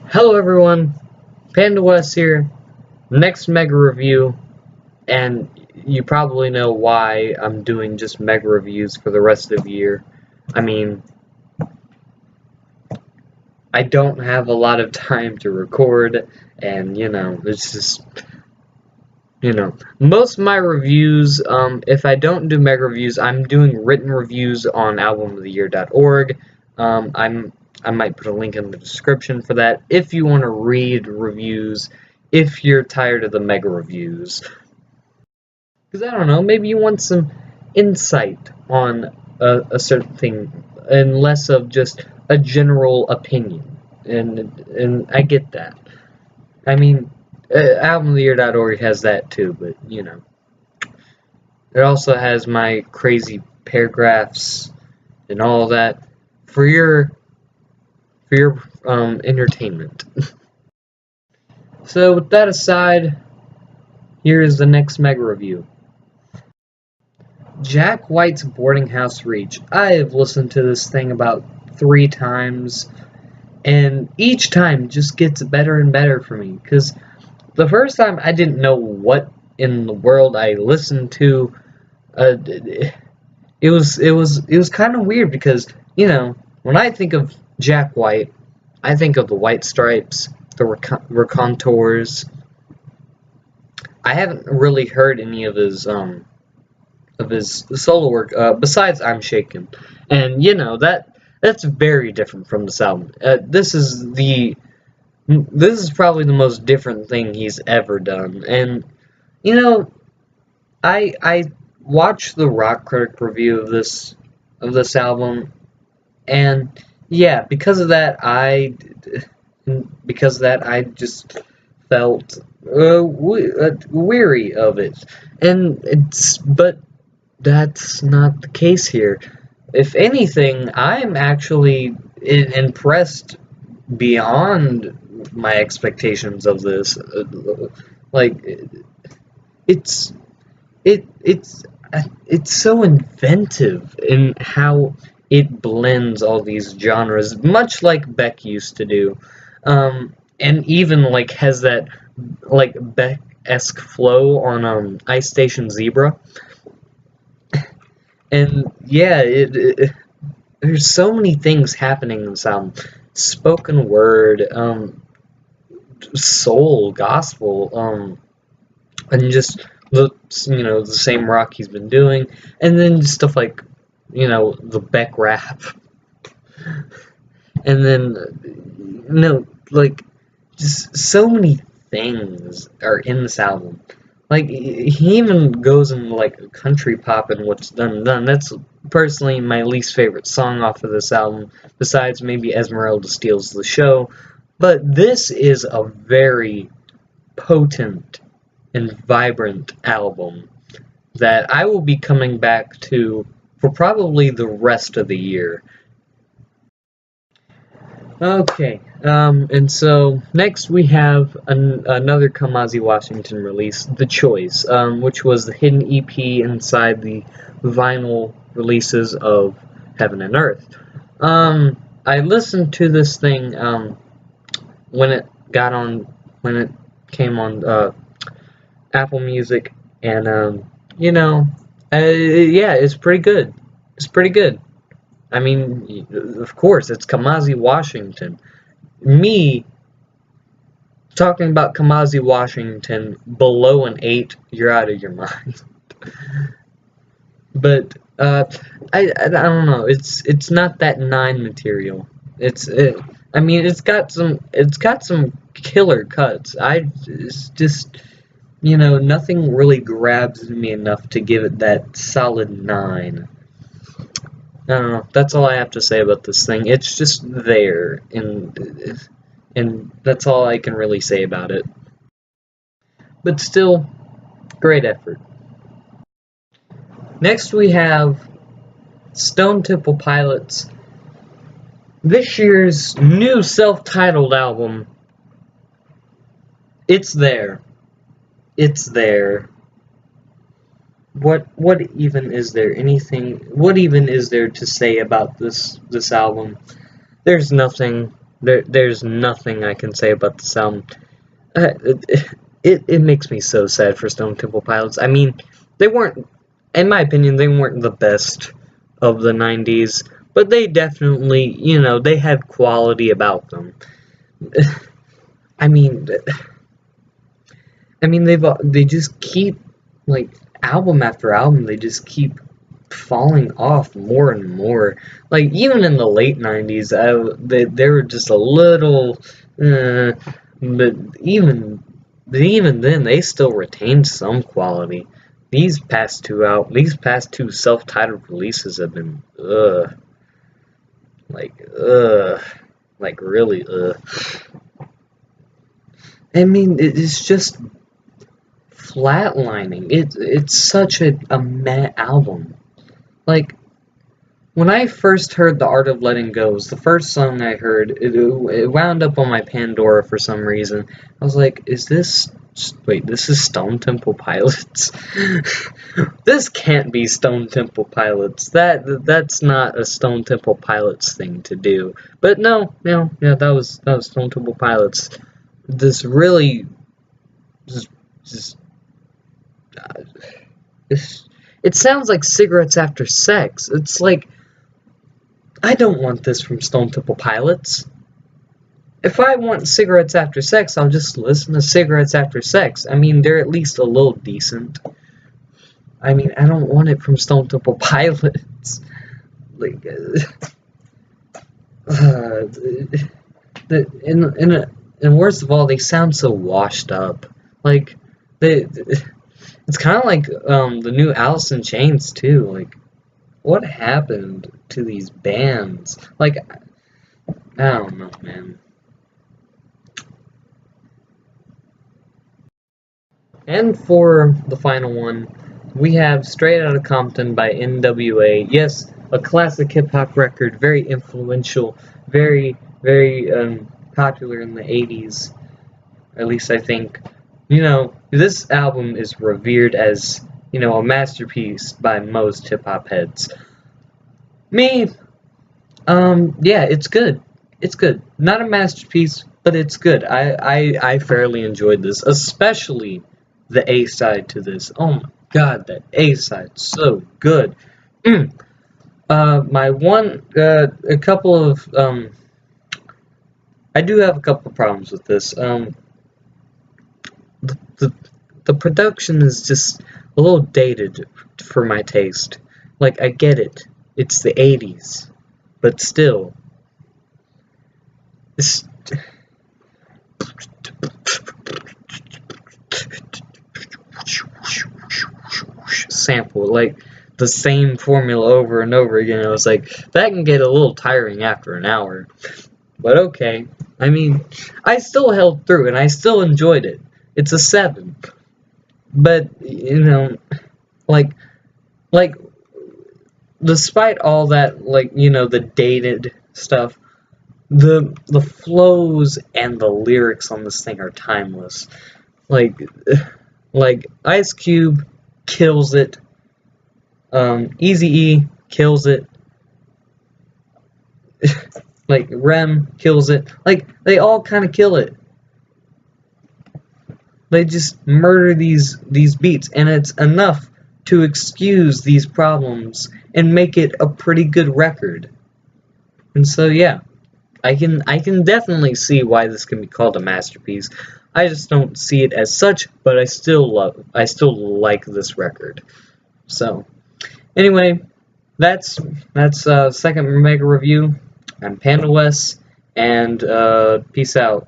Hello everyone, Panda West here, next mega review, and you probably know why I'm doing just mega reviews for the rest of the year. I mean, I don't have a lot of time to record, and it's just, most of my reviews, if I don't do mega reviews, I'm doing written reviews on albumoftheyear.org. I might put a link in the description for that if you want to read reviews, if you're tired of the mega reviews. Because I don't know, maybe you want some insight on a certain thing and less of just a general opinion. And I get that. I mean, albumoftheyear.org has that too, but it also has my crazy paragraphs and all that for your entertainment. So with that aside, here is the next mega review. Jack White's Boarding House Reach. I have listened to this thing about 3 times, and each time just gets better and better for me, because the first time I didn't know what in the world I listened to. It was kind of weird because, when I think of Jack White, I think of the White Stripes, the Raconteurs. I haven't really heard any of his solo work besides I'm Shaken, and that's very different from this album. This is probably the most different thing he's ever done, and I watched the Rock Critic review of this album, and yeah, because of that I just felt weary of it, but that's not the case here. If anything, I'm actually impressed beyond my expectations of this. It's so inventive in how it blends all these genres, much like Beck used to do, and even has that Beck-esque flow on Ice Station Zebra. And yeah, there's so many things happening in this album: spoken word, soul, gospel, and just the same rock he's been doing, and then stuff like the Beck rap, and then just so many things are in this album. He even goes in country pop and What's Done Done. That's personally my least favorite song off of this album, besides maybe Esmeralda Steals the Show. But this is a very potent and vibrant album that I will be coming back to for probably the rest of the year. Okay, and so next we have another Kamasi Washington release, The Choice, which was the hidden EP inside the vinyl releases of Heaven and Earth. I listened to this thing when it came on Apple Music, and yeah, it's pretty good. It's pretty good. I mean, of course, it's Kamasi Washington. Me talking about Kamasi Washington below an 8, you're out of your mind. But I don't know. It's not that 9 material. I mean, it's got some killer cuts. It's just nothing really grabs me enough to give it that solid 9. I don't know. That's all I have to say about this thing. It's just there, and that's all I can really say about it. But still, great effort. Next we have Stone Temple Pilots, this year's new self-titled album. It's there. It's there. What even is there to say about this album? There's nothing. There's nothing I can say about this album. It makes me so sad for Stone Temple Pilots. I mean, they weren't, in my opinion, they weren't the best of the 90s, but they definitely, you know, they had quality about them. I mean, they just keep, like, album after album, they just keep falling off more and more. Like, even in the late 90s, they were just a little, but even then, they still retained some quality. These past two self-titled releases have been, like really, I mean, it's just flatlining. It's such a meh album. Like, when I first heard The Art of Letting Go, it was the first song I heard. It wound up on my Pandora for some reason. I was like, this is Stone Temple Pilots? This can't be Stone Temple Pilots. That's not a Stone Temple Pilots thing to do. But no, that was Stone Temple Pilots. This really just it sounds like Cigarettes After Sex. It's like, I don't want this from Stone Temple Pilots. If I want Cigarettes After Sex, I'll just listen to Cigarettes After Sex. I mean, they're at least a little decent. I mean, I don't want it from Stone Temple Pilots. Like, and worst of all, they sound so washed up. Like, it's kind of like the new Alice in Chains too. Like, what happened to these bands? Like, I don't know, man. And for the final one, we have Straight Outta Compton by NWA. Yes, a classic hip-hop record, very influential, very, very popular in the 80s, at least I think. You know, this album is revered as, you know, a masterpiece by most hip-hop heads. Me, yeah, it's good. It's good. Not a masterpiece, but it's good. I fairly enjoyed this, especially the A side to this. Oh my god, that A side, so good. My one, a couple of, I do have a couple of problems with this. The production is just a little dated for my taste. Like, I get it. It's the 80s. But still. This sample, like, the same formula over and over again. I was like, that can get a little tiring after an hour. But okay. I mean, I still held through, and I still enjoyed it. It's a 7. But, you know, like, despite all that, like, you know, the dated stuff, the flows and the lyrics on this thing are timeless. Like Ice Cube kills it. Eazy-E kills it. Like, Rem kills it. Like, they all kind of kill it. They just murder these beats, and it's enough to excuse these problems and make it a pretty good record. And so, yeah, I can definitely see why this can be called a masterpiece. I just don't see it as such, but I still like this record. So, anyway, that's second mega review. I'm Panda Wes, and peace out.